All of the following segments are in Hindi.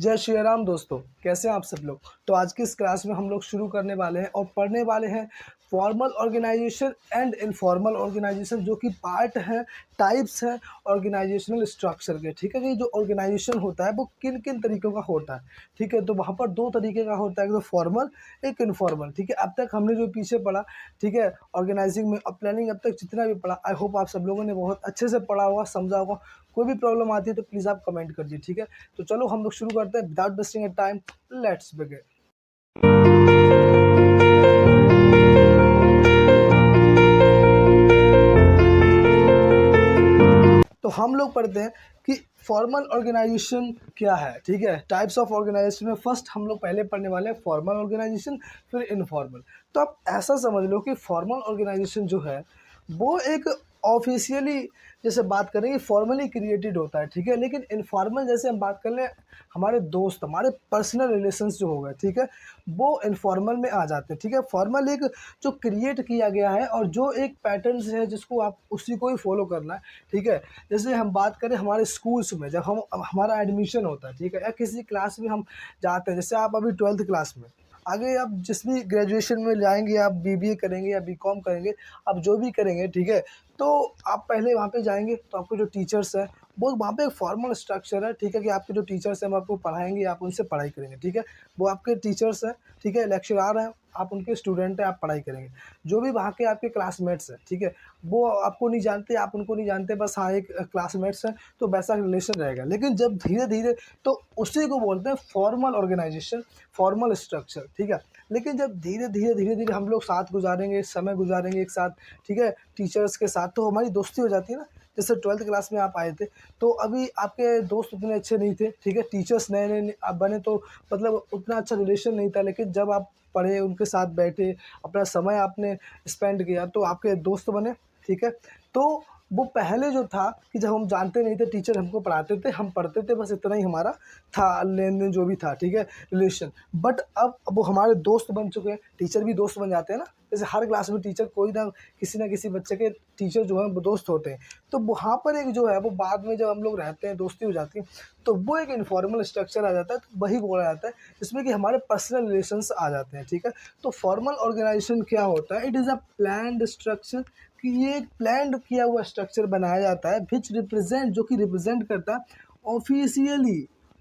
जय श्री राम दोस्तों, कैसे हैं आप सब लोग। तो आज की इस क्लास में हम लोग शुरू करने वाले हैं और पढ़ने वाले हैं formal organization and informal organization, जो कि पार्ट है, टाइप्स हैं ऑर्गेनाइजेशनल स्ट्रक्चर के। ठीक है कि जो ऑर्गेनाइजेशन होता है वो किन किन तरीक़ों का होता है। ठीक है, तो वहाँ पर दो तरीके का होता है, एक तो फॉर्मल, एक इनफॉर्मल। ठीक है, अब तक हमने जो पीछे पढ़ा, ठीक है, ऑर्गेनाइजिंग में और प्लानिंग अब तक जितना भी पढ़ा, आई होप आप सब लोगों ने बहुत अच्छे से पढ़ा होगा, समझा होगा। कोई भी प्रॉब्लम आती है तो प्लीज़ आप कमेंट कर दीजिए। ठीक है, तो चलो हम लोग शुरू करते हैं without wasting a time, let's begin. तो हम लोग पढ़ते हैं कि फॉर्मल ऑर्गेनाइजेशन क्या है। ठीक है, टाइप्स ऑफ ऑर्गेनाइजेशन में फर्स्ट हम लोग पहले पढ़ने वाले हैं फॉर्मल ऑर्गेनाइजेशन, फिर इनफॉर्मल। तो आप ऐसा समझ लो कि फॉर्मल ऑर्गेनाइजेशन जो है वो एक ऑफिशियली जैसे बात करें फॉर्मली क्रिएटेड होता है। ठीक है, लेकिन इनफॉर्मल जैसे हम बात कर लें हमारे दोस्त, हमारे पर्सनल रिलेशंस जो हो गए, ठीक है, वो इनफॉर्मल में आ जाते हैं। ठीक है, फॉर्मल एक जो क्रिएट किया गया है और जो एक पैटर्न है जिसको आप उसी को ही फॉलो करना है। ठीक है, जैसे हम बात करें हमारे स्कूल्स में जब हमारा एडमिशन होता है, ठीक है, या किसी क्लास में हम जाते हैं, जैसे आप अभी 12th क्लास में, आगे आप जिस भी ग्रेजुएशन में जाएंगे, आप बीबीए करेंगे या बीकॉम करेंगे, आप जो भी करेंगे, ठीक है, तो आप पहले वहाँ पे जाएंगे तो आपको जो टीचर्स है वो वहाँ पे एक फॉर्मल स्ट्रक्चर है। ठीक है, कि आपके जो टीचर्स हैं वो आपको पढ़ाएंगे, आप उनसे पढ़ाई करेंगे। ठीक है, वो आपके टीचर्स हैं, ठीक है, लेक्चरार हैं, आप उनके स्टूडेंट हैं, आप पढ़ाई करेंगे। जो भी वहाँ के आपके क्लासमेट्स हैं, ठीक है, वो आपको नहीं जानते, आप उनको नहीं जानते, बस हाँ एक क्लासमेट्स हैं, तो वैसा रिलेशन रहेगा। लेकिन जब धीरे धीरे, तो उसी को बोलते हैं फॉर्मल ऑर्गेनाइजेशन, फॉर्मल स्ट्रक्चर। ठीक है, लेकिन जब धीरे धीरे हम लोग साथ गुजारेंगे, समय गुजारेंगे एक साथ, ठीक है, टीचर्स के साथ, तो हमारी दोस्ती हो जाती है ना। जैसे 12th क्लास में आप आए थे तो अभी आपके दोस्त उतने अच्छे नहीं थे, ठीक है, टीचर्स नए नए आप बने तो मतलब उतना अच्छा रिलेशन नहीं था। लेकिन जब आप पढ़े, उनके साथ बैठे, अपना समय आपने स्पेंड किया, तो आपके दोस्त बने। ठीक है, तो वो पहले जो था कि जब हम जानते नहीं थे, टीचर हमको पढ़ाते थे, हम पढ़ते थे, बस इतना ही हमारा था लेन देन जो भी था, ठीक है, रिलेशन। बट अब वो हमारे दोस्त बन चुके हैं, टीचर भी दोस्त बन जाते हैं ना। जैसे हर क्लास में टीचर कोई ना किसी बच्चे के टीचर जो है वो दोस्त होते हैं। तो वहाँ पर एक जो है वो बाद में जब हम लोग रहते हैं, दोस्ती हो जाती है, तो वो एक इनफॉर्मल स्ट्रक्चर आ जाता है, तो वही बोला जाता है जिसमें कि हमारे पर्सनल रिलेशंस आ जाते हैं। ठीक है, तो फॉर्मल ऑर्गेनाइजेशन क्या होता है? It is a planned structure, कि ये एक प्लान्ड किया हुआ स्ट्रक्चर बनाया जाता है विच रिप्रेजेंट, जो कि रिप्रेजेंट करता है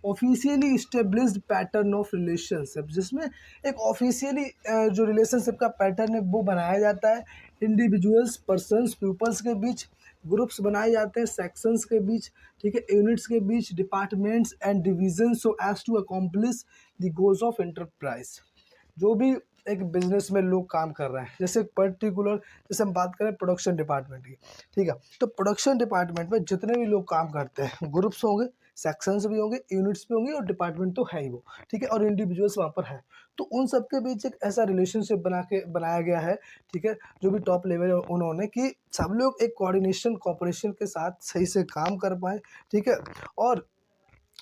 officially established pattern of relationship, जिसमें एक ऑफिशियली जो रिलेशनशिप का पैटर्न है वो बनाया जाता है। इंडिविजुअल्स, पर्सन्स, पीपल्स के बीच, ग्रुप्स बनाए जाते हैं, सेक्शंस के बीच, ठीक है, यूनिट्स के बीच, departments and division, so as to accomplish the goals of enterprise. जो भी एक बिजनेस में लोग काम कर रहे हैं, जैसे पर्टिकुलर, जैसे हम बात करें प्रोडक्शन डिपार्टमेंट की, ठीक है, तो प्रोडक्शन डिपार्टमेंट में जितने भी लोग काम करते हैं, ग्रुप्स होंगे, सेक्शंस भी होंगे, यूनिट्स भी होंगे, और डिपार्टमेंट तो है ही वो, ठीक है, और इंडिविजुअल्स वहाँ पर हैं। तो उन सब के बीच एक ऐसा रिलेशनशिप बनाया गया है, ठीक है, जो भी टॉप लेवल है उन्होंने, कि सब लोग एक कोऑर्डिनेशन, कोऑपरेशन के साथ सही से काम कर पाए। ठीक है, और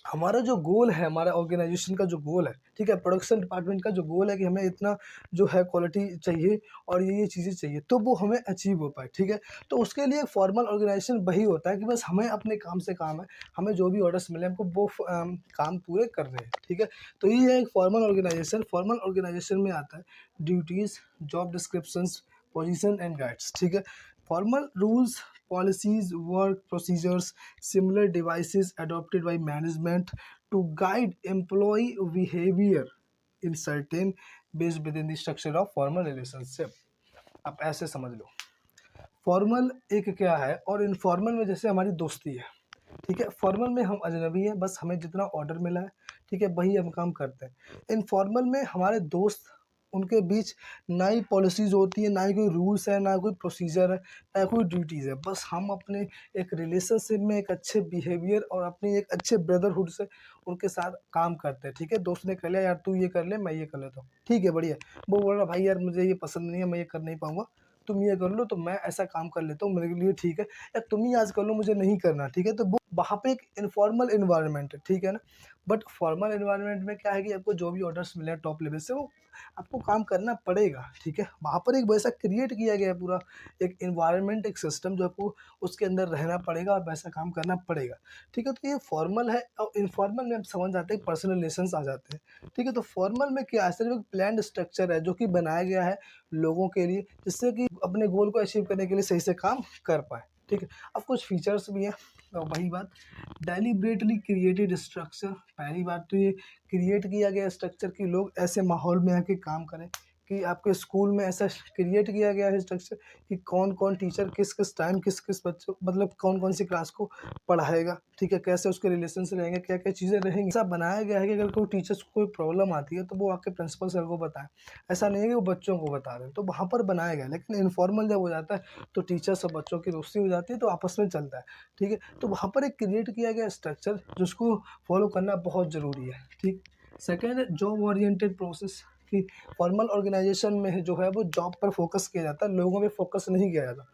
हमारा जो गोल है, हमारा ऑर्गेनाइजेशन का जो गोल है, ठीक है, प्रोडक्शन डिपार्टमेंट का जो गोल है कि हमें इतना जो है क्वालिटी चाहिए और ये चीज़ें चाहिए, तो वो हमें अचीव हो पाए। ठीक है, तो उसके लिए फॉर्मल ऑर्गेनाइजेशन वही होता है कि बस हमें अपने काम से काम है, हमें जो भी ऑर्डर्स मिले हमको वो काम पूरे कर रहे हैं। ठीक है, तो ये है एक फॉर्मल ऑर्गेनाइजेशन। फॉर्मल ऑर्गेनाइजेशन में आता है duties, job descriptions, position and guides. ठीक है, formal rules, policies, work procedures, similar devices adopted by management to guide employee behavior in certain based within the structure of formal relationship। आप ऐसे समझ लो, फॉर्मल एक क्या है और इनफॉर्मल में जैसे हमारी दोस्ती है। ठीक है, फॉर्मल में हम अजनबी हैं, बस हमें जितना ऑर्डर मिला है, ठीक है, वही हम काम करते हैं। इनफॉर्मल में हमारे दोस्त, उनके बीच ना ही पॉलिसीज़ होती है, ना ही कोई रूल्स है, ना कोई प्रोसीजर है, ना कोई ड्यूटीज़ है। बस हम अपने एक रिलेशनशिप में एक अच्छे बिहेवियर और अपनी एक अच्छे ब्रदरहुड से उनके साथ काम करते हैं। ठीक है, दोस्त ने कह लिया यार तू ये कर ले, मैं ये कर लेता हूँ, ठीक है, बढ़िया। वो बोल रहा भाई यार मुझे ये पसंद नहीं है, मैं ये कर नहीं पाऊँगा, तुम ये कर लो, तो मैं ऐसा काम कर लेता हूँ, मेरे लिए ठीक है, या तुम ही आज कर लो, मुझे नहीं करना। ठीक है, तो वो वहाँ पे एक इनफॉर्मल इन्वायरमेंट है, ठीक है ना। बट फॉर्मल इन्वायरमेंट में क्या है कि आपको जो भी ऑर्डर्स मिले हैं टॉप लेवल से, वो आपको काम करना पड़ेगा, ठीक है। वहाँ पर एक वैसा क्रिएट किया गया है पूरा एक इन्वायरमेंट, एक सिस्टम जो आपको उसके अंदर रहना पड़ेगा और वैसा काम करना पड़ेगा, ठीक है। तो ये फॉर्मल है और इनफॉर्मल में हम समझ जाते हैं, पर्सनल रिलेशंस आ जाते हैं, ठीक है। तो फॉर्मल में क्या है, सिर्फ एक प्लान्ड स्ट्रक्चर है जो कि बनाया गया है लोगों के लिए, जिससे कि अपने गोल को अचीव करने के लिए सही से काम कर पाए, ठीक है। अब कुछ फीचर्स भी हैं, और वही बात, डेलिब्रेटली क्रिएटेड स्ट्रक्चर। पहली बात तो ये क्रिएट किया गया स्ट्रक्चर कि लोग ऐसे माहौल में आके काम करें, कि आपके स्कूल में ऐसा क्रिएट किया गया है स्ट्रक्चर कि कौन कौन टीचर किस किस टाइम किस किस बच्चों, मतलब कौन कौन सी क्लास को पढ़ाएगा, ठीक है, कैसे उसके रिलेशन से रहेंगे, क्या क्या चीज़ें रहेंगी। ऐसा बनाया गया है कि अगर कोई टीचर्स को कोई प्रॉब्लम आती है तो वो आके प्रिंसिपल सर को बताएं, ऐसा नहीं है कि वो बच्चों को बता रहे हैं। तो वहाँ पर बनाया गया है। लेकिन इनफॉर्मल जब हो जाता है तो टीचर्स और बच्चों की दोस्ती हो जाती है, तो आपस में चलता है, ठीक है। तो वहाँ पर एक क्रिएट किया गया स्ट्रक्चर जिसको फॉलो करना बहुत ज़रूरी है, ठीक। सेकेंड है जॉब ओरिएंटेड प्रोसेस, कि फॉर्मल ऑर्गेनाइजेशन में जो है वो जॉब पर फोकस किया जाता है, लोगों पे फोकस नहीं किया जाता।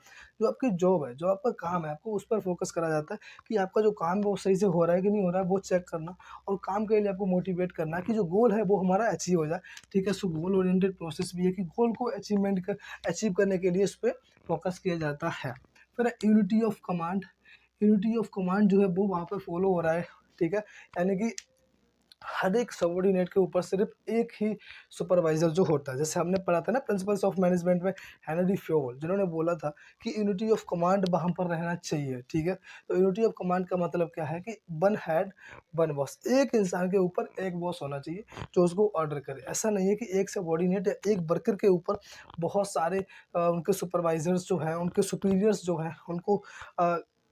जो आपकी जॉब है, जो आपका काम है, आपको उस पर फोकस करा जाता है कि आपका जो काम है वो सही से हो रहा है कि नहीं हो रहा है, वो चेक करना, और काम के लिए आपको मोटिवेट करना कि जो गोल है वो हमारा अचीव हो जाए, ठीक है। सो गोल ओरिएंटेड प्रोसेस भी है कि गोल को अचीव करने के लिए इस पर फोकस किया जाता है। फिर unity of command, unity of command जो है वो वहाँ पे फॉलो हो रहा है, ठीक है। यानी कि हर एक सबऑर्डिनेट के ऊपर सिर्फ एक ही सुपरवाइजर जो होता है, जैसे हमने पढ़ा था ना प्रिंसिपल्स ऑफ मैनेजमेंट में, हेनरी फ्योल, जिन्होंने बोला था कि यूनिटी ऑफ कमांड वहाँ पर रहना चाहिए, ठीक है। तो यूनिटी ऑफ कमांड का मतलब क्या है कि वन हेड वन बॉस, एक इंसान के ऊपर एक बॉस होना चाहिए जो उसको ऑर्डर करे। ऐसा नहीं है कि एक सबऑर्डिनेट या एक वर्कर के ऊपर बहुत सारे उनके सुपरवाइजर्स जो हैं, उनके सुपीरियर्स जो हैं, उनको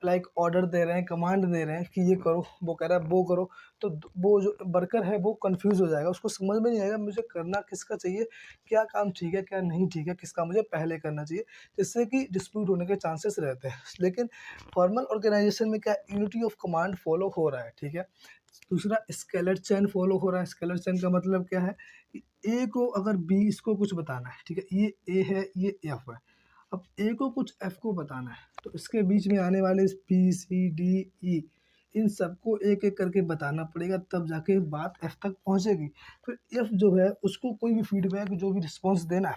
लाइक ऑर्डर दे रहे हैं, कमांड दे रहे हैं कि ये करो, वो कह रहा है वो करो। तो वो जो वर्कर है वो कंफ्यूज हो जाएगा, उसको समझ में नहीं आएगा मुझे करना किसका चाहिए, क्या काम ठीक है क्या नहीं ठीक है, किसका मुझे पहले करना चाहिए, जिससे कि डिस्प्यूट होने के चांसेस रहते हैं। लेकिन फॉर्मल ऑर्गेनाइजेशन में क्या यूनिटी ऑफ कमांड फॉलो हो रहा है, ठीक है। दूसरा स्केलर चेन फॉलो हो रहा है। स्केलर चेन का मतलब क्या है कि ए को अगर बी इसको कुछ बताना है, ठीक है, ये ए है ये एफ है, अब ए को कुछ एफ को बताना है, तो इसके बीच में आने वाले बी सी डी ई, इन सबको एक एक करके बताना पड़ेगा, तब जाके बात एफ तक पहुंचेगी। फिर एफ जो है उसको कोई भी फीडबैक जो भी रिस्पॉन्स देना है,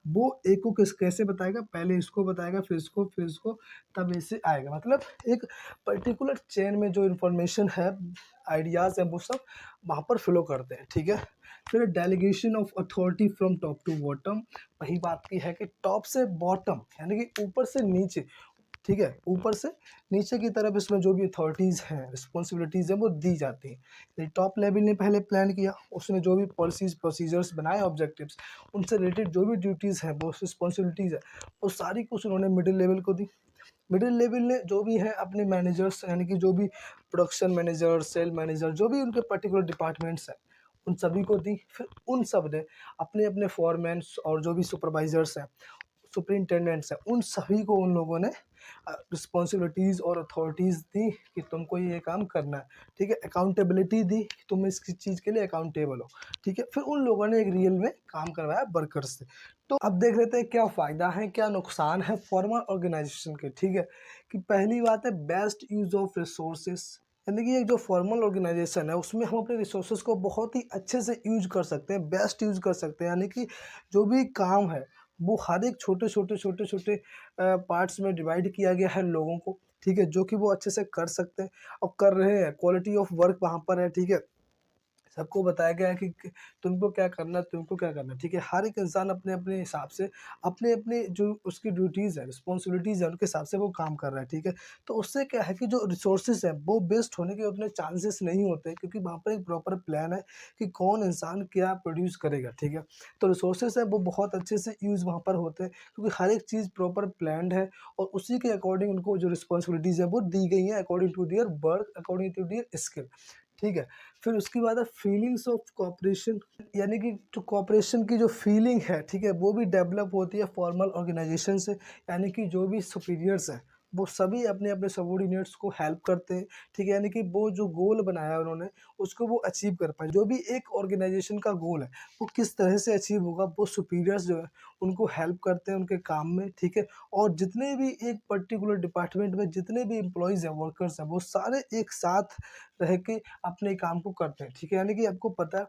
वो ए को कैसे बताएगा, पहले इसको बताएगा फिर इसको, तब ऐसे आएगा। मतलब एक पर्टिकुलर चेन में जो इन्फॉर्मेशन है, आइडियाज़ हैं, वो सब वहाँ पर फ्लो करते हैं, ठीक है। फिर delegation of authority from top to bottom, वही बात की है कि टॉप से बॉटम यानी कि ऊपर से नीचे, ठीक है, ऊपर से नीचे की तरफ इसमें जो भी अथॉरिटीज़ हैं, रिस्पॉन्सिबिलिटीज़ हैं, वो दी जाती हैं। टॉप लेवल ने पहले प्लान किया, उसने जो भी पॉलिसीज़ प्रोसीजर्स बनाए, ऑब्जेक्टिव्स, उनसे रिलेटेड जो भी ड्यूटीज़ हैं, वो रिस्पॉन्सिबिलिटीज़ है, वो सारी कुछ उन्होंने मिडिल लेवल को दी। मिडिल लेवल ने जो भी है अपने मैनेजर्स, यानी कि जो भी प्रोडक्शन मैनेजर, सेल मैनेजर, जो भी उनके पर्टिकुलर डिपार्टमेंट्स हैं, उन सभी को दी। फिर उन सब ने अपने अपने फॉरमैन्स और जो भी सुपरवाइजर्स हैं, सुपरिंटेंडेंट्स हैं, उन सभी को उन लोगों ने रिस्पॉन्सिबिलिटीज़ और अथॉरिटीज़ दी कि तुमको ये काम करना है, ठीक है। अकाउंटेबिलिटी दी कि तुम इस चीज़ के लिए अकाउंटेबल हो, ठीक है। फिर उन लोगों ने एक रियल में काम करवाया वर्कर्स से। तो अब देख लेते हैं क्या फ़ायदा है क्या नुकसान है फॉर्मल ऑर्गेनाइजेशन के, ठीक है। कि पहली बात है बेस्ट यूज़ ऑफ रिसोर्सेज, यानी कि एक जो फॉर्मल ऑर्गेनाइजेशन है उसमें हम अपने रिसोर्सेज को बहुत ही अच्छे से यूज कर सकते हैं, बेस्ट यूज कर सकते हैं। यानी कि जो भी काम है वो हर एक छोटे छोटे पार्ट्स में डिवाइड किया गया है लोगों को, ठीक है, जो कि वो अच्छे से कर सकते हैं और कर रहे हैं। क्वालिटी ऑफ वर्क वहाँ पर है, ठीक है। सबको बताया गया है कि तुमको क्या करना है, तुमको क्या करना है, ठीक है। हर एक इंसान अपने अपने हिसाब से अपने अपने जो उसकी ड्यूटीज़ है, रिस्पॉन्सिबिलिटीज़ है, उनके हिसाब से वो काम कर रहा है, ठीक है। तो उससे क्या है कि जो रिसोर्सेज हैं वो वेस्ट होने के उतने चांसेस नहीं होते, क्योंकि वहाँ पर एक प्रॉपर प्लान है कि कौन इंसान क्या प्रोड्यूस करेगा, ठीक है। तो रिसोर्सेज है वो बहुत अच्छे से यूज़ वहाँ पर होते हैं, क्योंकि हर एक चीज़ प्रॉपर प्लान्ड है और उसी के अकॉर्डिंग उनको जो रिस्पॉन्सिबिलिटीज़ है वो दी गई हैं, according to their work, according to their skill, ठीक है। फिर उसके बाद है फीलिंग्स ऑफ कोऑपरेशन, यानी कि जो कोऑपरेशन की जो फीलिंग है, ठीक है, वो भी डेवलप होती है फॉर्मल ऑर्गेनाइजेशन से। यानी कि जो भी सुपीरियर्स हैं वो सभी अपने अपने सबॉर्डिनेट्स को हेल्प करते हैं, ठीक है, यानी कि वो जो गोल बनाया है उन्होंने उसको वो अचीव कर पाए। जो भी एक ऑर्गेनाइजेशन का गोल है वो किस तरह से अचीव होगा, वो सुपीरियर्स जो है उनको हेल्प करते हैं उनके काम में, ठीक है। और जितने भी एक पर्टिकुलर डिपार्टमेंट में जितने भी एम्प्लॉयज़ हैं, वर्कर्स हैं, वो सारे एक साथ रह के अपने काम को करते हैं, ठीक है। यानी कि आपको पता है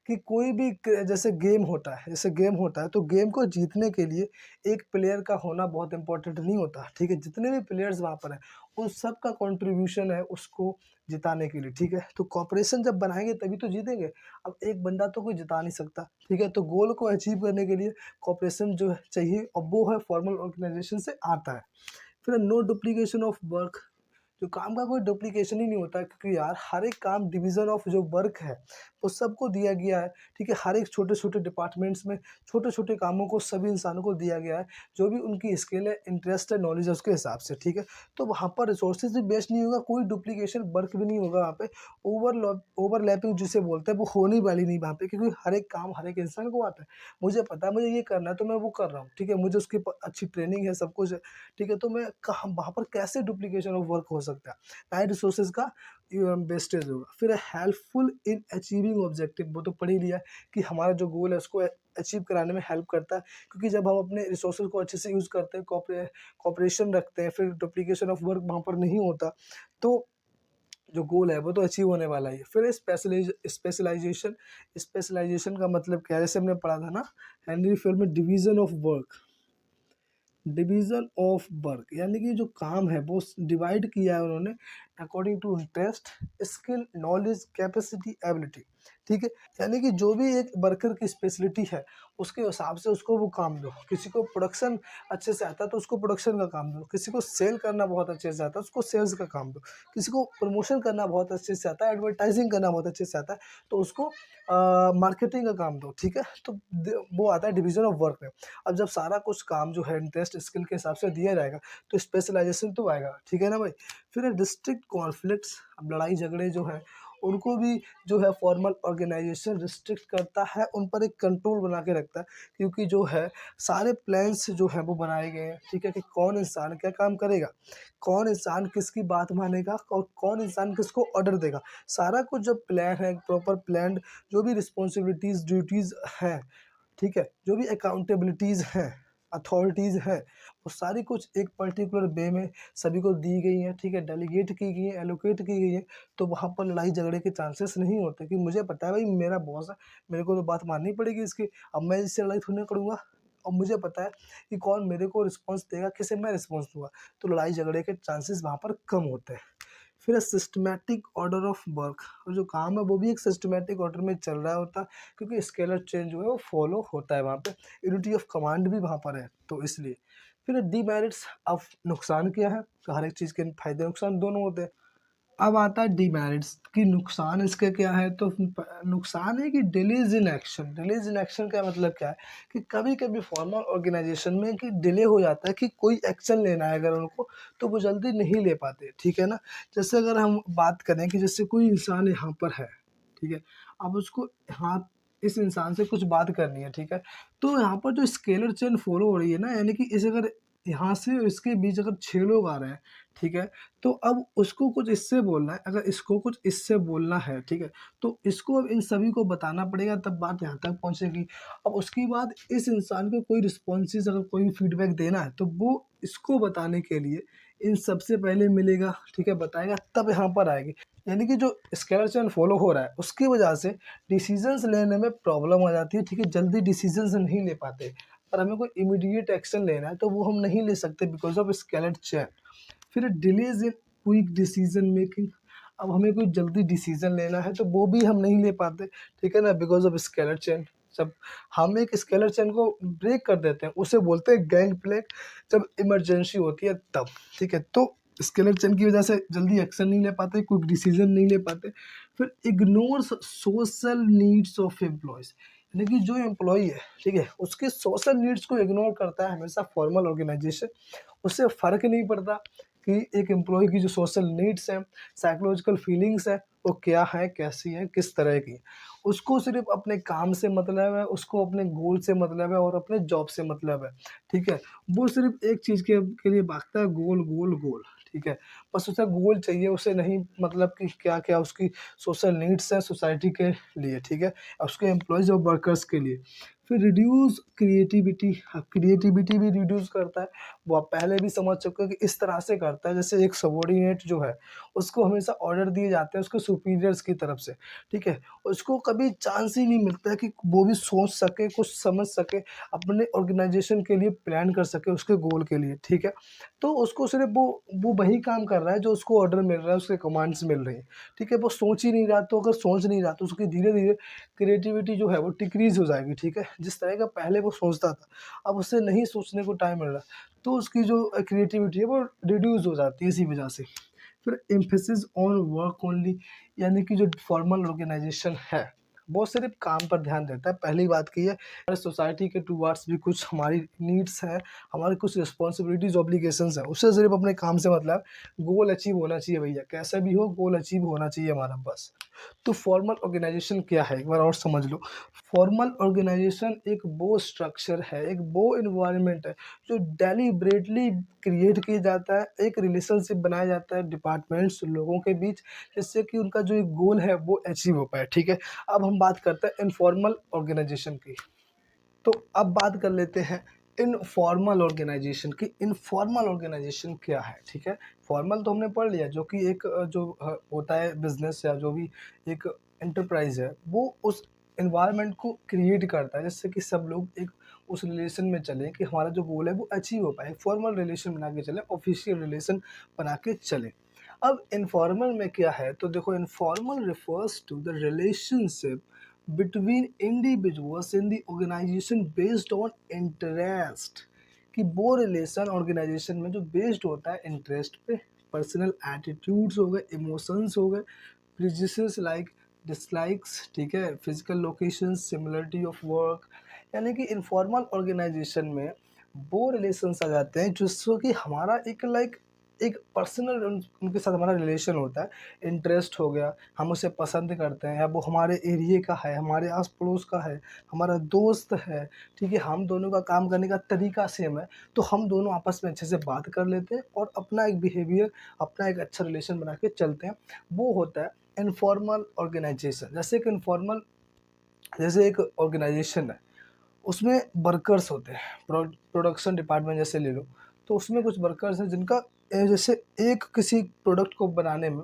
कि कोई भी जैसे गेम होता है तो गेम को जीतने के लिए एक प्लेयर का होना बहुत इंपॉर्टेंट नहीं होता, ठीक है। जितने भी प्लेयर्स वहाँ पर हैं उन सब का कंट्रीब्यूशन है उसको जिताने के लिए, ठीक है। तो कॉर्पोरेशन जब बनाएंगे तभी तो जीतेंगे। अब एक बंदा तो कोई जिता नहीं सकता, ठीक है। तो गोल को अचीव करने के लिए कॉर्पोरेशन जो है चाहिए, और वो है फॉर्मल ऑर्गेनाइजेशन से आता है। फिर नो डुप्लीकेशन ऑफ वर्क, जो काम का कोई डुप्लीकेशन ही नहीं होता, क्योंकि यार हर एक काम डिवीज़न ऑफ जो वर्क है वो सबको दिया गया है, ठीक है। हर एक छोटे-छोटे डिपार्टमेंट्स में छोटे-छोटे कामों को सभी इंसानों को दिया गया है, जो भी उनकी स्किल है, इंटरेस्ट है, नॉलेज है उसके हिसाब से, ठीक है। तो वहाँ पर रिसोर्सेज़ भी वेस्ट नहीं होगा, कोई डुप्लीकेशन वर्क भी नहीं होगा वहाँ पे, ओवरलैपिंग जिसे बोलते हैं वो होने वाली नहीं वहाँ पे, क्योंकि हर एक काम हर एक इंसान को आता है। मुझे पता है मुझे ये करना है तो मैं वो कर रहा हूँ, ठीक है। मुझे उसकी प अच्छी ट्रेनिंग है, सब कुछ है, ठीक है। तो मैं कहाँ वहाँ पर कैसे डुप्लीकेशन ऑफ वर्क हो सकता है? ना ही रिसोर्सेज का वेस्टेज होगा। फिर हेल्पफुल इन अचीविंग ऑब्जेक्टिव, वो तो पढ़ ही लिया कि हमारा जो गोल है उसको अचीव कराने में हेल्प करता है, क्योंकि जब हम अपने रिसोर्सेज को अच्छे से यूज़ करते हैं, कॉपरेशन रखते हैं, फिर डुप्लीकेशन ऑफ वर्क वहाँ पर नहीं होता, तो जो गोल है वो तो अचीव होने वाला ही है। फिर स्पेशलाइजेशन, स्पेशलाइजेशन का मतलब क्या है, जैसे हमने पढ़ा था ना हेनरी फील्ड में, डिवीज़न ऑफ वर्क, यानी कि जो काम है वो डिवाइड किया है उन्होंने according to interest, skill, knowledge, capacity, ability, ठीक है। यानी कि जो भी एक वर्कर की स्पेशलिटी है उसके हिसाब से उसको वो काम दो। किसी को प्रोडक्शन अच्छे से आता है तो उसको प्रोडक्शन का काम दो, किसी को सेल करना बहुत अच्छे से आता है उसको सेल्स का काम दो, किसी को प्रमोशन करना बहुत अच्छे से आता है, एडवर्टाइजिंग करना बहुत अच्छे से आता है तो उसको मार्केटिंग का काम दो, ठीक है। तो वो आता है डिवीज़न ऑफ वर्क में। अब जब सारा कुछ काम जो है इंटरेस्ट स्किल के हिसाब से दिया जाएगा तो स्पेशलाइजेशन तो आएगा, ठीक है ना भाई। फिर डिस्ट्रिक्ट कॉन्फ्लिक्ट्स, अब लड़ाई झगड़े जो है उनको भी जो है फॉर्मल ऑर्गेनाइजेशन रिस्ट्रिक्ट करता है, उन पर एक कंट्रोल बना के रखता है, क्योंकि जो है सारे प्लान्स जो है वो बनाए गए हैं, ठीक है, कि कौन इंसान क्या काम करेगा, कौन इंसान किसकी बात मानेगा और कौन इंसान किसको ऑर्डर देगा। सारा कुछ जो प्लान है प्रॉपर प्लान्ड, जो भी रिस्पॉन्सिबिलिटीज़ ड्यूटीज़ हैं, ठीक है, जो भी अकाउंटेबिलिटीज़ हैं, अथॉरिटीज़ हैं, वो सारी कुछ एक पर्टिकुलर वे में सभी को दी गई हैं, ठीक है, डेलीगेट की गई हैं, एलोकेट की गई हैं। तो वहाँ पर लड़ाई झगड़े के चांसेस नहीं होते, कि मुझे पता है भाई मेरा बॉस है, मेरे को तो बात माननी पड़ेगी इसकी, अब मैं इससे लड़ाई थोड़ी ना करूँगा। और मुझे पता है कि कौन मेरे को रिस्पॉन्स देगा, किसे मैं रिस्पॉन्स दूँगा, तो लड़ाई झगड़े के चांसेस वहाँ पर कम होते हैं। फिर सिस्टमैटिक ऑर्डर ऑफ वर्क, और जो काम है वो भी एक सिस्टमैटिक ऑर्डर में चल रहा होता है, क्योंकि स्केलर चेन जो है वो फॉलो होता है वहाँ पे, यूनिटी ऑफ कमांड भी वहाँ पर है, तो इसलिए। फिर डीमेरिट्स, अब नुकसान क्या है, तो हर एक चीज़ के फायदे नुकसान दोनों होते हैं। अब आता है डीमेरिट्स कि नुकसान इसके क्या है, तो नुकसान है कि delays in action. Delays in action का मतलब क्या है कि कभी कभी फॉर्मल ऑर्गेनाइजेशन में कि डिले हो जाता है, कि कोई एक्शन लेना है अगर उनको तो वो जल्दी नहीं ले पाते, ठीक है ना। जैसे अगर हम बात करें कि जैसे कोई इंसान यहाँ पर है, ठीक है, अब उसको हाँ इस इंसान से कुछ बात करनी है, ठीक है। तो यहाँ पर जो स्केलर चेन फॉलो हो रही है ना, यानी कि इस अगर यहाँ से और इसके बीच अगर 6 लोग आ रहे हैं, ठीक है, तो अब उसको कुछ इससे बोलना है, अगर इसको कुछ इससे बोलना है, ठीक है, तो इसको अब इन सभी को बताना पड़ेगा तब बात यहाँ तक पहुँचेगी। अब उसके बाद इस इंसान को कोई रिस्पॉन्सेज़ अगर कोई फीडबैक देना है तो वो इसको बताने के लिए इन सबसे पहले मिलेगा, ठीक है, बताएगा तब यहाँ पर आएगी। यानी कि जो स्केलर चेन फॉलो हो रहा है उसकी वजह से डिसीजंस लेने में प्रॉब्लम आ जाती है, ठीक है, जल्दी डिसीजंस नहीं ले पाते। और हमें कोई इमीडिएट एक्शन लेना है तो वो हम नहीं ले सकते बिकॉज़ ऑफ स्केलर चेन। फिर delays in quick decision making, अब हमें कोई जल्दी डिसीजन लेना है तो वो भी हम नहीं ले पाते, ठीक है ना, बिकॉज ऑफ स्केलर चेन। जब हम एक स्केलर चेन को ब्रेक कर देते हैं उसे बोलते हैं गैंग प्लैंक, जब इमरजेंसी होती है तब, ठीक है। तो स्केलर चेन की वजह से जल्दी एक्शन नहीं ले पाते, क्विक डिसीजन नहीं ले पाते। फिर ignores social needs of employees, यानी कि जो एम्प्लॉई है, ठीक है, उसके सोशल नीड्स को इग्नोर करता है हमेशा फॉर्मल ऑर्गेनाइजेशन। उससे फ़र्क नहीं पड़ता कि एक एम्प्लॉय की जो सोशल नीड्स हैं, साइकोलॉजिकल फीलिंग्स हैं, वो क्या हैं, कैसी हैं, किस तरह की हैं। उसको सिर्फ़ अपने काम से मतलब है, उसको अपने गोल से मतलब है और अपने जॉब से मतलब है, ठीक है? वो सिर्फ़ एक चीज़ के लिए भागता है गोल, गोल, गोल, ठीक है? बस उसे गोल चाहिए, उसे नहीं मतलब कि क्या-क्या उसकी सोशल नीड्स हैं सोसाइटी के लिए, ठीक है? उसके एम्प्लॉइज़ और वर्कर्स के लिए। फिर रिड्यूस क्रिएटिविटी, हाँ, क्रिएटिविटी भी रिड्यूस करता है। वो आप पहले भी समझ चुके हो कि इस तरह से करता है जैसे एक सबॉर्डिनेट जो है, उसको हमेशा ऑर्डर दिए जाते हैं उसके सुपीरियर्स की तरफ से, ठीक है? उसको कभी चांस ही नहीं मिलता है कि वो भी सोच सके, कुछ समझ सके, अपने ऑर्गेनाइज़ेशन के लिए प्लान कर सके उसके गोल के लिए, ठीक है? तो उसको सिर्फ़ वो वही काम कर रहा है जो उसको ऑर्डर मिल रहा है, उसके कमांड्स मिल रही हैं, ठीक है? वो सोच ही नहीं रहा, तो अगर सोच नहीं रहा तो उसकी धीरे-धीरे क्रिएटिविटी जो है वो डिक्रीज़ हो जाएगी, ठीक है? जिस तरह का पहले वो सोचता था, अब उसे नहीं सोचने को टाइम मिल रहा, तो उसकी जो क्रिएटिविटी है वो रिड्यूस हो जाती है इसी वजह से। फिर एम्फेसिस ऑन वर्क ओनली, यानी कि जो फॉर्मल ऑर्गेनाइजेशन है, वो सिर्फ़ काम पर ध्यान देता है। पहली बात की है हमारे सोसाइटी के टुवर्ड्स भी कुछ हमारी नीड्स हैं, हमारी कुछ रिस्पॉन्सिबिलिटीज़, ऑब्लिगेशंस हैं, उससे सिर्फ़ अपने काम से मतलब गोल अचीव होना चाहिए भैया, कैसा भी हो गोल अचीव होना चाहिए हमारा बस। तो फॉर्मल ऑर्गेनाइजेशन क्या है? एक बार और समझ लो। फॉर्मल ऑर्गेनाइजेशन एक वो स्ट्रक्चर है, एक वो एनवायरनमेंट है, जो डेलिब्रेटली क्रिएट किया जाता है, एक रिलेशनशिप बनाया जाता है डिपार्टमेंट्स लोगों के बीच, जिससे कि उनका जो एक गोल है वो अचीव हो पाए, ठीक है? अब हम बात करते हैं इनफॉर्मल ऑर्गेनाइजेशन की। तो अब बात कर लेते हैं इनफॉर्मल ऑर्गेनाइजेशन की। इनफॉर्मल ऑर्गेनाइजेशन क्या है, ठीक है? फॉर्मल तो हमने पढ़ लिया, जो कि एक होता है बिजनेस या जो भी एक एंटरप्राइज है, वो उस एनवायरनमेंट को क्रिएट करता है जिससे कि सब लोग एक उस रिलेशन में चलें कि हमारा जो गोल है वो अचीव हो पाए। फॉर्मल रिलेशन बना के चलें, ऑफिशियल रिलेशन बना के चलें। अब इनफॉर्मल में क्या है, तो देखो informal refers to the relationship between individuals in the organization based on interest, कि वो रिलेशन ऑर्गेनाइजेशन में जो बेस्ड होता है इंटरेस्ट पे, पर्सनल एटीट्यूड्स हो गए, इमोशंस हो गए, प्रेजुडिसेस लाइक डिसलाइक्स, ठीक है, physical location, similarity of work, यानी कि इनफॉर्मल ऑर्गेनाइजेशन में वो रिलेशंस आ जाते हैं जिससे कि हमारा एक एक पर्सनल उनके साथ हमारा रिलेशन होता है, इंटरेस्ट हो गया, हम उसे पसंद करते हैं या वो हमारे एरिए का है, हमारे आस पड़ोस का है, हमारा दोस्त है, ठीक है, हम दोनों का काम करने का तरीका सेम है, तो हम दोनों आपस में अच्छे से बात कर लेते हैं और अपना एक बिहेवियर, अपना एक अच्छा रिलेशन बना के चलते हैं। वो होता है इनफॉर्मल ऑर्गेनाइजेशन। जैसे एक ऑर्गेनाइजेशन है, उसमें वर्कर्स होते हैं, प्रोडक्शन डिपार्टमेंट जैसे ले लो, तो उसमें कुछ वर्कर्स हैं जिनका जैसे एक किसी प्रोडक्ट को बनाने में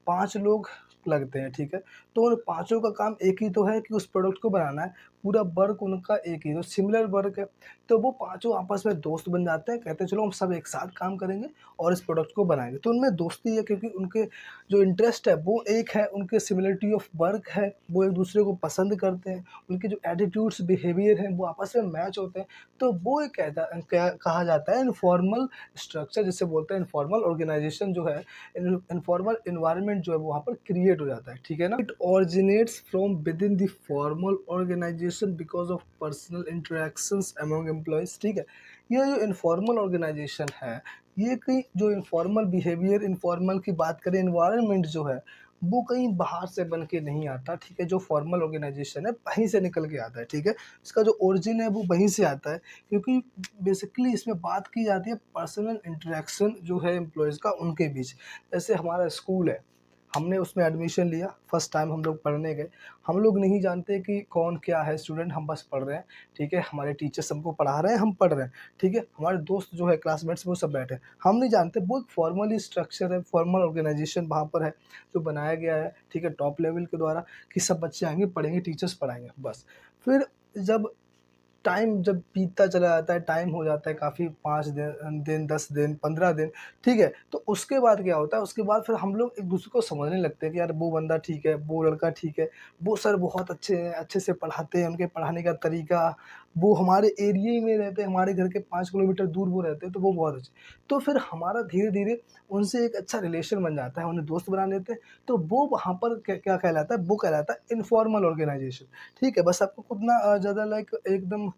5 लोग लगते हैं, ठीक है? तो उन पाँचों का काम एक ही तो है कि उस प्रोडक्ट को बनाना है, पूरा वर्क उनका एक ही, तो सिमिलर वर्क है, तो वो पाँचों आपस में दोस्त बन जाते हैं, कहते हैं चलो हम सब एक साथ काम करेंगे और इस प्रोडक्ट को बनाएँगे। तो उनमें दोस्ती है क्योंकि उनके जो इंटरेस्ट है वो एक है, उनके सिमिलरिटी ऑफ वर्क है, वो एक-दूसरे को पसंद करते हैं, उनके जो एटीट्यूड्स, बिहेवियर हैं वो आपस में मैच होते हैं, तो वो एक कहता क्या कहा जाता है इनफॉर्मल स्ट्रक्चर, जिसे बोलते हैं इनफॉर्मल ऑर्गेनाइजेशन जो है, इनफॉर्मल एनवायरनमेंट जो है वो वहाँ पर क्रिएट हो जाता है, ठीक है ना? It originates from within the formal organization because of personal interactions among employees, ठीक है? ये जो इनफॉर्मल ऑर्गेनाइजेशन है, ये कहीं जो इनफॉर्मल बिहेवियर, इनफॉर्मल की बात करें, एनवायरनमेंट जो है, वो कहीं बाहर से बन के नहीं आता, ठीक है? जो फॉर्मल ऑर्गेनाइजेशन है, वहीं से निकल के आता है, ठीक है? इसका जो ओरिजिन है वो वहीं से आता है, क्योंकि बेसिकली इसमें बात की जाती है पर्सनल इंटरेक्शन जो है एम्प्लॉइज़ का उनके बीच। जैसे हमारा स्कूल है, हमने उसमें एडमिशन लिया, फर्स्ट टाइम हम लोग पढ़ने गए, हम लोग नहीं जानते कि कौन क्या है स्टूडेंट, हम बस पढ़ रहे हैं, ठीक है? हमारे टीचर्स हमको पढ़ा रहे हैं, हम पढ़ रहे हैं, ठीक है? हमारे दोस्त जो है क्लासमेट्स वो सब बैठे हैं, हम नहीं जानते, वो एक फॉर्मली स्ट्रक्चर है, फॉर्मल ऑर्गेनाइजेशन वहाँ पर है, जो बनाया गया है, ठीक है? टॉप लेवल के द्वारा, कि सब बच्चे आएँगे, पढ़ेंगे, टीचर्स पढ़ाएँगे, बस। फिर जब टाइम जब बीतता चला जाता है, टाइम हो जाता है काफ़ी, 5 दिन, 10 दिन, 15 दिन, ठीक है? तो उसके बाद क्या होता है, उसके बाद फिर हम लोग एक-दूसरे को समझने लगते हैं कि यार वो बंदा ठीक है, वो लड़का ठीक है, वो सर बहुत अच्छे हैं, अच्छे से पढ़ाते हैं, उनके पढ़ाने का तरीका, वो हमारे एरिया ही में रहते हैं, हमारे घर के 5 किलोमीटर दूर वो रहते हैं, तो वो बहुत अच्छे, तो फिर हमारा धीरे-धीरे उनसे एक अच्छा रिलेशन बन जाता है, उन्हें दोस्त बना लेते हैं, तो वो वहाँ पर क्या क्या कहलाता है, वो कहलाता है इनफॉर्मल ऑर्गेनाइजेशन, ठीक है? बस आपको उतना ज़्यादा एकदम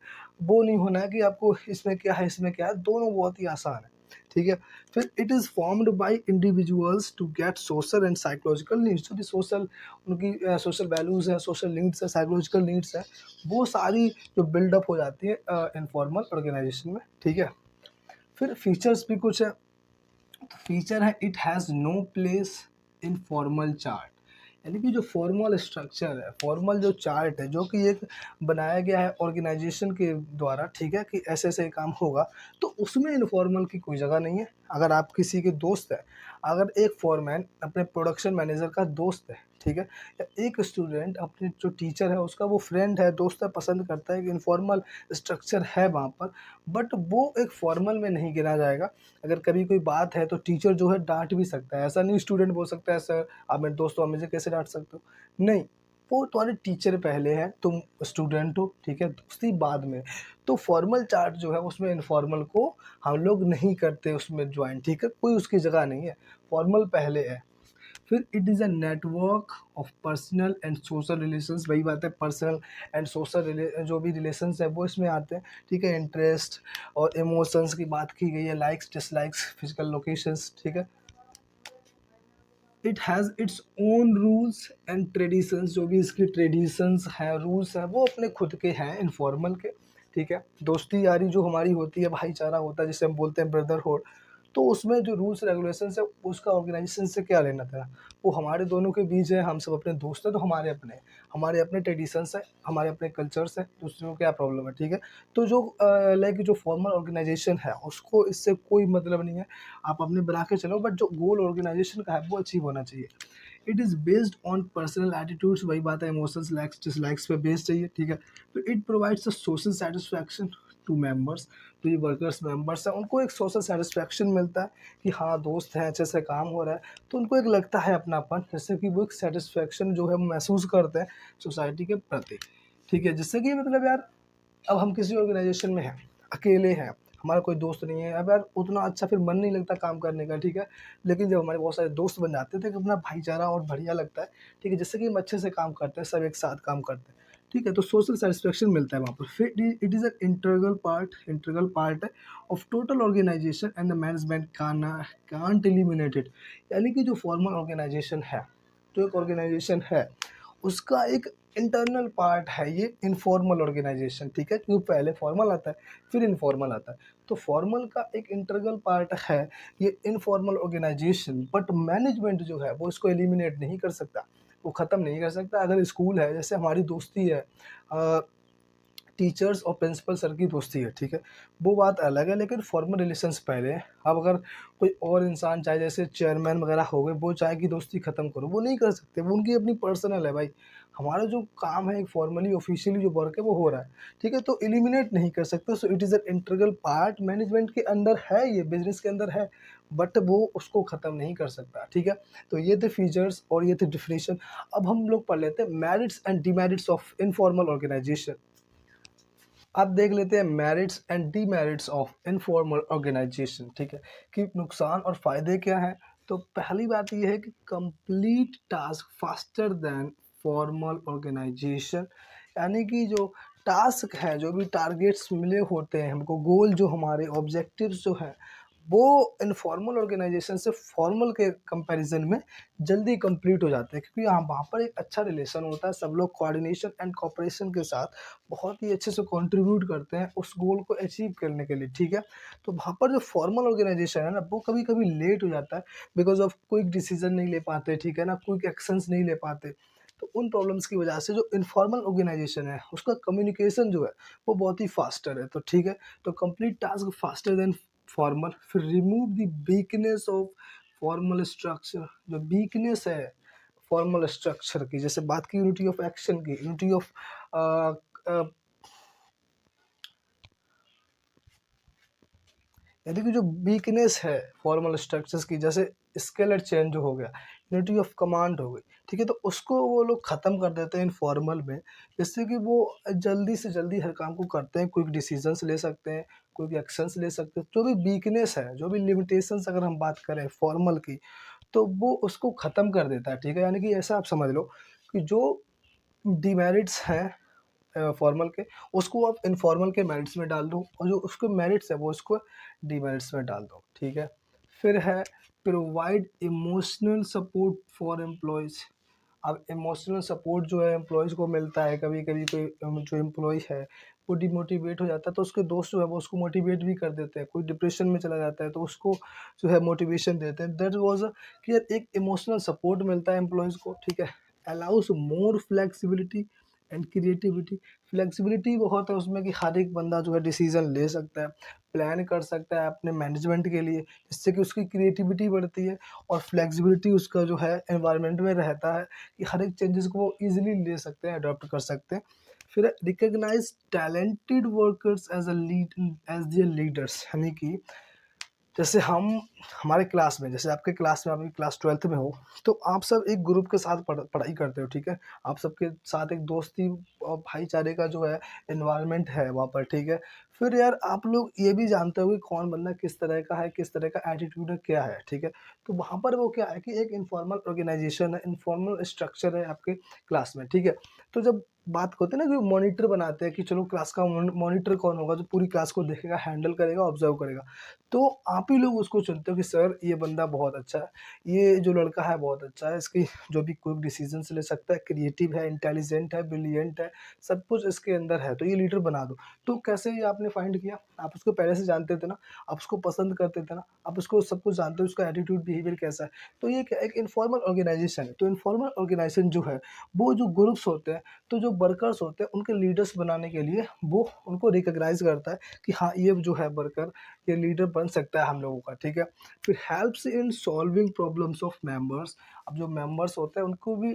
वो नहीं होना है कि आपको इसमें क्या है, इसमें क्या है, दोनों बहुत ही आसान है, ठीक है। फिर it is formed by individuals to get social and psychological needs, जो भी सोशल उनकी सोशल वैल्यूज़ हैं, सोशल नीड्स है, साइकोलॉजिकल नीड्स है, वो सारी जो बिल्डअप हो जाती है इनफॉर्मल ऑर्गेनाइजेशन में, ठीक है। फिर फीचर्स भी कुछ है, तो फीचर है it has no place in formal chart, यानी कि जो फॉर्मल स्ट्रक्चर है, फॉर्मल जो चार्ट है, जो कि एक बनाया गया है ऑर्गेनाइजेशन के द्वारा, ठीक है, कि ऐसे ऐसे काम होगा, तो उसमें इनफॉर्मल की कोई जगह नहीं है। अगर आप किसी के दोस्त हैं, अगर एक फॉरमैन अपने प्रोडक्शन मैनेजर का दोस्त है, ठीक है, या एक स्टूडेंट अपने जो टीचर है उसका वो फ्रेंड है, दोस्त है, पसंद करता है कि इनफॉर्मल स्ट्रक्चर है वहाँ पर, बट वो एक फॉर्मल में नहीं गिना जाएगा। अगर कभी कोई बात है तो टीचर जो है डांट भी सकता है, ऐसा नहीं स्टूडेंट बोल सकता है सर आप मेरे दोस्त हो, आप मुझे कैसे डांट सकते हो, नहीं, वो तुम्हारे टीचर पहले हैं, तुम स्टूडेंट हो, ठीक है, दोस्ती बाद में। तो फॉर्मल चार्ट जो है उसमें इनफॉर्मल को हम लोग नहीं करते उसमें ज्वाइन, ठीक है, कोई उसकी जगह नहीं है, फॉर्मल पहले है। फिर it is a network of personal and social relations, वही बात है, पर्सनल एंड सोशल जो भी रिलेशंस है वो इसमें आते हैं, ठीक है। इंटरेस्ट और इमोशंस की बात की गई है, लाइक्स डिसलाइक्स, फिजिकल लोकेशंस, ठीक है। It has its own rules and traditions, जो भी इसकी ट्रेडिशंस हैं, रूल्स हैं, वो अपने खुद के हैं इनफॉर्मल के, ठीक है। दोस्ती यारी जो हमारी होती है, भाईचारा होता है जिसे हम बोलते हैं ब्रदरहुड, तो उसमें जो रूल्स रेगुलेशंस है उसका ऑर्गेनाइजेशन से क्या लेना था, वो हमारे दोनों के बीच है, हम सब अपने दोस्त हैं, तो हमारे अपने ट्रेडिशंस हैं, हमारे अपने कल्चर्स हैं, दूसरों को क्या प्रॉब्लम है, ठीक है। तो जो लाइक जो फॉर्मल ऑर्गेनाइजेशन है उसको इससे कोई मतलब नहीं है, आप अपने बना के चलो, बट जो गोल ऑर्गेनाइजेशन का है वो अचीव होना चाहिए। It is based on personal attitudes, वही बात है, इमोशंस, लाइक्स डिसलाइक्स पे बेस्ड चाहिए, ठीक है। तो it provides a social satisfaction to members, तो ये वर्कर्स मेंबर्स हैं उनको एक सोशल सेटिस्फैक्शन मिलता है कि हाँ दोस्त हैं, अच्छे से काम हो रहा है, तो उनको एक लगता है अपनापन, जैसे कि वो एक सेटिस्फैक्शन जो है वो महसूस करते हैं सोसाइटी के प्रति, ठीक है। जिससे कि मतलब यार अब हम किसी ऑर्गेनाइजेशन में हैं, अकेले हैं, हमारा कोई दोस्त नहीं है, अब यार उतना अच्छा फिर मन नहीं लगता काम करने का, ठीक है। लेकिन जब हमारे बहुत सारे दोस्त बन जाते हैं तो एक अपना भाईचारा और बढ़िया लगता है, ठीक है, जिससे कि हम अच्छे से काम करते हैं, सब एक साथ काम करते हैं, ठीक है, तो सोशल सेटिस्फैक्शन मिलता है वहाँ पर। फिर it is an integral part है of total organisation and the management can't eliminate it, यानी कि जो फॉर्मल ऑर्गेनाइजेशन है, जो एक ऑर्गेनाइजेशन है उसका एक इंटरनल पार्ट है ये इनफॉर्मल ऑर्गेनाइजेशन, ठीक है, क्योंकि पहले फॉर्मल आता है फिर इनफॉर्मल आता है, तो फॉर्मल का एक इंटरनल पार्ट है ये इनफॉर्मल ऑर्गेनाइजेशन, बट मैनेजमेंट जो है वो इसको एलिमिनेट नहीं कर सकता, वो ख़त्म नहीं कर सकता। अगर स्कूल है, जैसे हमारी दोस्ती है टीचर्स और प्रिंसिपल सर की दोस्ती है, ठीक है, वो बात अलग है, लेकिन फॉर्मल रिलेशंस पहले हैं। अब अगर कोई और इंसान चाहे, जैसे चेयरमैन वगैरह हो गए, वो चाहे कि दोस्ती ख़त्म करो, वो नहीं कर सकते, वो उनकी अपनी पर्सनल है भाई। हमारा जो काम है एक फॉर्मली ऑफिशियली जो वर्क है वो हो रहा है, ठीक है, तो एलिमिनेट नहीं कर सकते। So it is an integral part, management के अंदर है, ये बिजनेस के अंदर है, बट वो उसको ख़त्म नहीं कर सकता, ठीक है। तो ये थे फीचर्स और ये थे डिफिनेशन। अब हम लोग पढ़ लेते हैं merits and demerits of informal organization. अब देख लेते हैं merits and demerits of informal organization, ठीक है, कि नुकसान और फ़ायदे क्या हैं। तो पहली बात ये है कि complete task faster than formal organization, यानी कि जो टास्क है, जो भी टारगेट्स मिले होते हैं हमको, गोल जो हमारे ऑब्जेक्टिव्स जो हैं, वो इनफॉर्मल ऑर्गेनाइजेशन से फॉर्मल के कंपैरिजन में जल्दी कंप्लीट हो जाते हैं, क्योंकि यहाँ वहाँ पर एक अच्छा रिलेशन होता है, सब लोग कोऑर्डिनेशन एंड कोऑपरेशन के साथ बहुत ही अच्छे से कंट्रीब्यूट करते हैं उस गोल को अचीव करने के लिए, ठीक है। तो वहाँ पर जो फॉर्मल ऑर्गेनाइजेशन है ना, वो कभी कभी लेट हो जाता है बिकॉज ऑफ क्विक डिसीजन नहीं ले पाते, ठीक है ना, क्विक एक्शंस नहीं ले पाते। तो उन प्रॉब्लम्स की वजह से जो इनफॉर्मल ऑर्गेनाइजेशन है उसका कम्युनिकेशन जो है वो बहुत ही फास्टर है, तो ठीक है। तो complete task faster than formal. फिर remove the weakness of formal structure, जो वीकनेस है फॉर्मल स्ट्रक्चर की, जैसे बात की यूनिटी ऑफ एक्शन की, यूनिटी ऑफ यानी कि जो वीकनेस है फॉर्मल स्ट्रक्चर्स की, जैसे स्केलर चेंज हो गया, यूनिटी ऑफ कमांड हो गई, ठीक है, तो उसको वो लोग ख़त्म कर देते हैं इनफॉर्मल में, जिससे कि वो जल्दी से जल्दी हर काम को करते हैं, क्विक डिसीजंस ले सकते हैं, क्विक एक्शंस ले सकते हैं। जो भी वीकनेस है, जो भी लिमिटेशंस अगर हम बात करें फॉर्मल की, तो वो उसको ख़त्म कर देता है, ठीक है। यानी कि ऐसा आप समझ लो कि जो डिमेरिट्स हैं फॉर्मल के, उसको आप इनफॉर्मल के मेरिट्स में डाल दो और जो उसके मेरिट्स है वो उसको डीमेरिट्स में डाल दो, ठीक है। फिर है provide emotional support for employees. अब इमोशनल सपोर्ट जो है एम्प्लॉयज़ को मिलता है, कभी-कभी कोई जो एम्प्लॉयी है वो डिमोटिवेट हो जाता है तो उसके दोस्त जो है वो उसको मोटिवेट भी कर देते हैं। कोई डिप्रेशन में चला जाता है तो उसको जो है मोटिवेशन देते हैं। दैट वाज़ कि यार एक इमोशनल सपोर्ट मिलता है एम्प्लॉयज़ को, ठीक है। Allows more flexibility and creativity. Flexibility बहुत है उसमें कि हर एक बंदा जो है डिसीज़न ले सकता है, प्लान कर सकता है अपने मैनेजमेंट के लिए, जिससे कि उसकी क्रिएटिविटी बढ़ती है और फ्लेक्सिबिलिटी उसका जो है एनवायरनमेंट में रहता है कि हर एक चेंजेस को वो ईज़िली ले सकते हैं, अडॉप्ट कर सकते हैं। फिर recognise talented workers as there leaders, यानी कि जैसे हम हमारे क्लास में, जैसे आपके क्लास में, आपकी क्लास 12th में हो, तो आप सब एक ग्रुप के साथ पढ़ाई करते हो, ठीक है? आप सबके साथ एक दोस्ती और भाईचारे का जो है एनवायरनमेंट है वहाँ पर, ठीक है? फिर यार आप लोग ये भी जानते हो कि कौन बंदा किस तरह का है, किस तरह का एटीट्यूड है, क्या है, ठीक है? तो वहाँ पर वो क्या है कि एक इन्फॉर्मल ऑर्गेनाइज़ेशन है, इन्फॉर्मल स्ट्रक्चर है आपके क्लास में, ठीक है? तो जब बात होती है ना कि मॉनिटर बनाते हैं कि चलो क्लास का मॉनिटर कौन होगा जो पूरी क्लास को देखेगा, हैंडल करेगा, ऑब्ज़र्व करेगा। तो आप ही लोग उसको चुनते हो कि सर ये बंदा बहुत अच्छा है, ये जो लड़का है बहुत अच्छा है, इसकी जो भी क्विक डिसीजंस ले सकता है, क्रिएटिव है, इंटेलिजेंट है, ब्रिलियंट है, सब कुछ इसके अंदर है, तो ये लीडर बना दो। तो कैसे ये आपने फाइंड किया? आप उसको पहले से जानते थे ना, आप उसको पसंद करते थे ना, आप उसको सब कुछ जानते हो, उसका एटीट्यूड, बिहेवियर कैसा है। तो ये क्या एक इन्फॉर्मल ऑर्गेनाइजेशन है, तो इन्फॉर्मल ऑर्गेनाइजेशन जो है, वो जो ग्रुप्स होते हैं, तो जो वर्कर्स होते हैं, उनके लीडर्स बनाने के लिए वो उनको रिकॉग्नाइज़ करता है कि हाँ, ये जो है वर्कर ये लीडर बन सकता है हम लोगों का, ठीक है। फिर helps in solving problems of members. अब जो मेंबर्स होते हैं उनको भी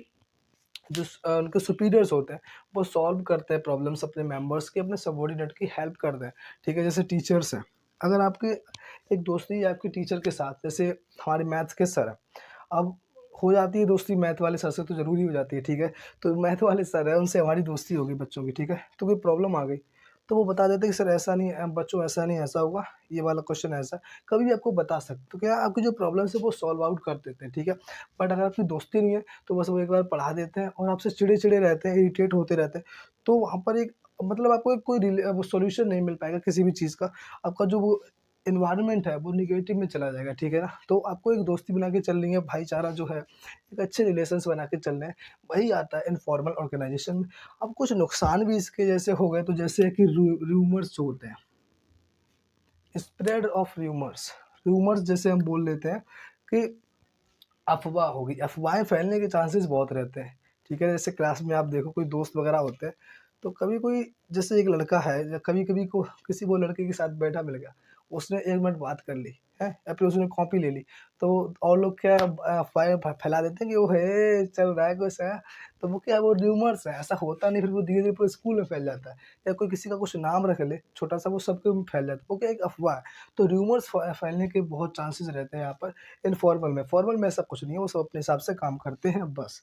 उनके सुपीरियर्स होते हैं वो सॉल्व करते हैं प्रॉब्लम्स अपने मेंबर्स के, अपने सबॉर्डिनेट की हेल्प करते हैं, ठीक है। जैसे टीचर्स हैं, अगर आपके एक दोस्ती है आपके टीचर के साथ, जैसे हमारे मैथ्स के सर हैं, अब हो जाती है दोस्ती मैथ वाले सर से तो ज़रूरी हो जाती है, ठीक है। तो मैथ वाले सर हैं उनसे हमारी दोस्ती हो गई बच्चों की, ठीक है। तो कोई प्रॉब्लम आ गई तो वो बता देते हैं कि सर ऐसा नहीं बच्चों ऐसा नहीं ऐसा होगा, ये वाला क्वेश्चन ऐसा है। कभी भी आपको बता सकते, तो क्या आपकी जो प्रॉब्लम्स है वो सॉल्व आउट कर देते हैं, ठीक है। बट अगर आपकी दोस्ती नहीं है तो बस वो एक बार पढ़ा देते हैं और आपसे चिड़े-चिड़े रहते हैं, इरिटेट होते रहते हैं। तो वहाँ पर एक मतलब आपको एक कोई वो सॉल्यूशन नहीं मिल पाएगा किसी भी चीज़ का। आपका जो वो एनवायरनमेंट है वो नेगेटिव में चला जाएगा, ठीक है ना? तो आपको एक दोस्ती बना के चलनी है, भाईचारा जो है, एक अच्छे रिलेशंस बना के चलने हैं, वही आता है इन्फॉर्मल ऑर्गेनाइज़ेशन में। अब कुछ नुकसान भी इसके जैसे हो गए, तो जैसे कि रूमर्स जो होते हैं, स्प्रेड ऑफ रूमर्स। रूमर्स जैसे हम बोल लेते हैं कि अफ़वाह होगी, अफ़वाहें फैलने के चांसेस बहुत रहते हैं, ठीक है? जैसे क्लास में आप देखो कोई दोस्त वगैरह होते हैं, तो कभी कोई जैसे एक लड़का है या कभी-कभी को किसी को लड़के के साथ बैठा मिल गया, उसने 1 मिनट बात कर ली, हैं? या फिर उसने कॉपी ले ली, तो और लोग क्या अफ़वाहें फैला देते हैं कि वो है चल रहा है कुछ है, तो वो क्या है वो र्यूमर्स है, ऐसा होता नहीं, फिर वो धीरे-धीरे पूरे स्कूल में फैल जाता है। या कोई किसी का कुछ नाम रख ले, छोटा-सा वो सबके में फैल जाता है, वो क्या एक अफ़वाह है। तो र्यूमर्स फैलने के बहुत चांसेस रहते हैं यहाँ पर इनफॉर्मल में। फॉर्मल में ऐसा कुछ नहीं है, वो सब अपने हिसाब से काम करते हैं बस।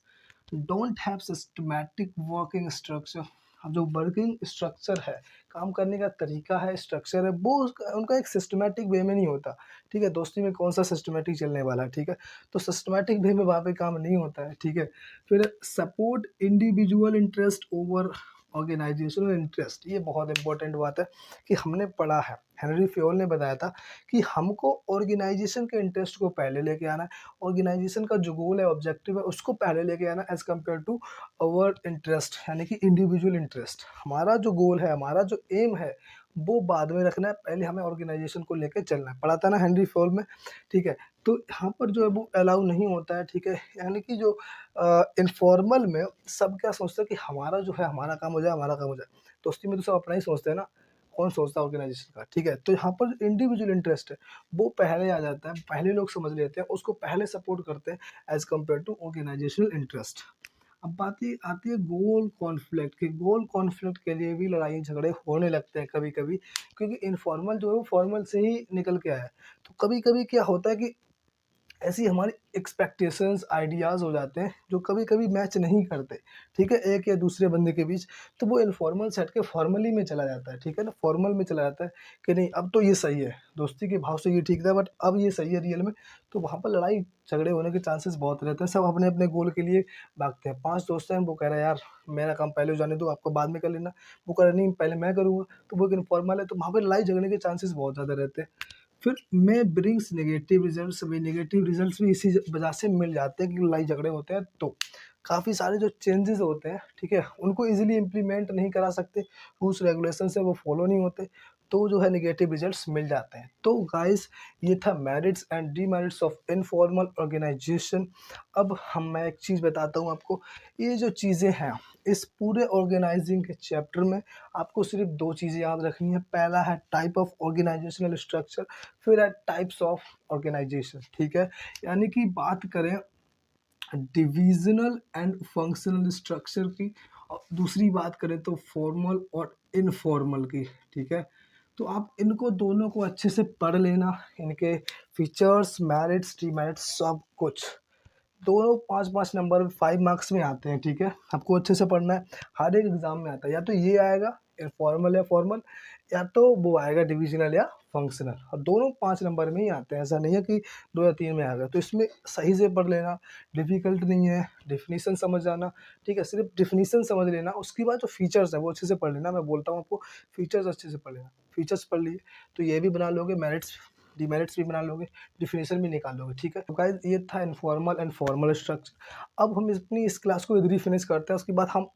Don't have systematic working structure. अब जो वर्किंग स्ट्रक्चर है, काम करने का तरीका है, स्ट्रक्चर है, वो उसका उनका एक सिस्टमैटिक वे में नहीं होता, ठीक है? दोस्ती में कौन-सा सिस्टमैटिक चलने वाला है, ठीक है? तो सिस्टमैटिक वे में वहाँ पे काम नहीं होता है, ठीक है? फिर support individual interest over organisational interest, ये बहुत इम्पोर्टेंट बात है कि हमने पढ़ा है, हेनरी फ्योल ने बताया था कि हमको ऑर्गेनाइज़ेशन के इंटरेस्ट को पहले लेके आना है, ऑर्गेनाइज़ेशन का जो गोल है, ऑब्जेक्टिव है, उसको पहले लेके आना as compare to our interest, यानी कि इंडिविजुअल इंटरेस्ट। हमारा जो गोल है, हमारा जो एम है, वो बाद में रखना है, पहले हमें ऑर्गेनाइज़ेशन को लेके चलना है। पढ़ा था ना हेनरी फ्योल में, ठीक है? तो यहाँ पर जो है वो अलाउ नहीं होता है, ठीक है? यानी कि जो इन्फॉर्मल में सब क्या सोचते हैं कि हमारा जो है, हमारा काम हो जाए, हमारा काम हो जाए। दोस्ती में तो सब अपना ही सोचते हैं ना, कौन सोचता है ऑर्गेनाइज़ेशन का, ठीक है? तो यहाँ पर इंडिविजुअल इंटरेस्ट है, वो पहले आ जाता है, पहले लोग समझ लेते हैं, उसको पहले सपोर्ट करते हैं as compare to organisational interest. अब बात ये आती है गोल कॉन्फ्लिक्ट की। गोल कॉन्फ्लिक्ट के लिए भी लड़ाई झगड़े होने लगते हैं कभी-कभी, क्योंकि इन्फॉर्मल जो है वो फॉर्मल से ही निकल के आया है। तो कभी-कभी क्या होता है कि ऐसी हमारी एक्सपेक्टेशंस आइडियाज़ हो जाते हैं जो कभी कभी मैच नहीं करते, ठीक है, एक या दूसरे बंदे के बीच। तो वो इनफॉर्मल से हट के फॉर्मली में चला जाता है, ठीक है ना, फॉर्मल में चला जाता है कि नहीं अब तो ये सही है, दोस्ती के भाव से ये ठीक था बट अब ये सही है रियल में। तो वहाँ पर लड़ाई झगड़े होने के चांसेस बहुत रहते हैं। सब अपने अपने गोल के लिए भागते हैं। 5 दोस्त हैं, वो कह रहा है यार मेरा काम पहले हो जाने दो, आपको बाद में कर लेना। वो कह रहा है नहीं पहले मैं करूँगा। तो वो एक इनफॉर्मल है, तो वहाँ पे लड़ाई झगड़ने के चांसेस बहुत ज़्यादा रहते हैं। फिर मे ब्रिंग्स नेगेटिव रिजल्ट्स भी, नेगेटिव रिजल्ट्स भी इसी वजह से मिल जाते हैं कि लड़ाई झगड़े होते हैं। तो काफ़ी सारे जो चेंजेस होते हैं, ठीक है, उनको इजीली इम्प्लीमेंट नहीं करा सकते, रूल्स रेगुलेशन से वो फॉलो नहीं होते, तो जो है नेगेटिव रिजल्ट्स मिल जाते हैं। तो गाइस ये था merits and demerits of informal organization. अब मैं एक चीज़ बताता हूँ आपको, ये जो चीज़ें हैं इस पूरे ऑर्गेनाइजिंग के चैप्टर में आपको सिर्फ 2 चीज़ें याद रखनी है। पहला है टाइप ऑफ ऑर्गेनाइजेशनल स्ट्रक्चर, फिर है टाइप्स ऑफ ऑर्गेनाइजेशन, ठीक है। यानी कि बात करें डिविजनल एंड फंक्शनल स्ट्रक्चर की, और दूसरी बात करें तो फॉर्मल और इनफॉर्मल की, ठीक है। तो आप इनको दोनों को अच्छे से पढ़ लेना, इनके फीचर्स, मेरिट्स, डीमेरिट्स सब कुछ। दोनों 5-5 नंबर 5 मार्क्स में आते हैं, ठीक है। आपको अच्छे से पढ़ना है, हर एक एग्ज़ाम में आता है। या तो ये आएगा इनफॉर्मल या फॉर्मल, या तो वो आएगा डिविजनल या फंक्शनल, और दोनों 5 नंबर में ही आते हैं। ऐसा नहीं है कि 2 या 3 में आ गए। तो इसमें सही से पढ़ लेना, डिफ़िकल्ट नहीं है, डेफिनिशन समझ जाना, ठीक है। सिर्फ डेफिनिशन समझ लेना, उसके बाद जो फीचर्स हैं वो अच्छे से पढ़ लेना। मैं बोलता हूँ आपको फीचर्स अच्छे से पढ़ लेना। फीचर्स पढ़ लिए तो ये भी बना लोगे, मेरिट्स डीमेरिट्स भी बना लोगे, डेफिनेशन भी निकाल लोगे, ठीक है। तो गाइस ये था इनफॉर्मल एंड फॉर्मल स्ट्रक्चर। अब हम अपनी इस क्लास को इधर ही फिनिश करते हैं। उसके बाद हम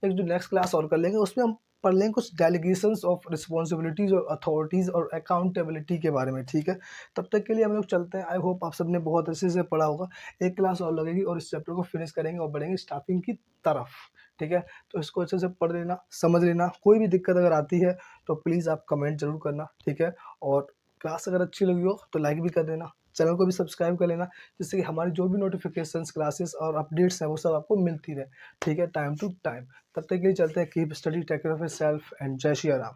एक जो नेक्स्ट क्लास और कर लेंगे, उसमें हम पढ़ लेंगे कुछ डेलीगेशंस ऑफ रिस्पॉन्सिबिलिटीज़ और अथॉरिटीज़ और अकाउंटेबिलिटी के बारे में, ठीक है। तब तक के लिए हम लोग चलते हैं। आई होप आप सबने बहुत अच्छे से पढ़ा होगा। एक क्लास और लगेगी और इस चैप्टर को फिनिश करेंगे और बढ़ेंगे स्टाफिंग की तरफ, ठीक है। तो इसको अच्छे से पढ़ लेना, समझ लेना। कोई भी दिक्कत अगर आती है तो प्लीज़ आप कमेंट ज़रूर करना, ठीक है। और क्लास अगर अच्छी लगी हो तो लाइक भी कर देना, चैनल को भी सब्सक्राइब कर लेना, जिससे कि हमारी जो भी नोटिफिकेशंस, क्लासेस और अपडेट्स हैं वो सब आपको मिलती रहे, ठीक है, टाइम टू टाइम। तब तक के लिए चलते हैं। Keep study, take care of yourself and जय श्री राम।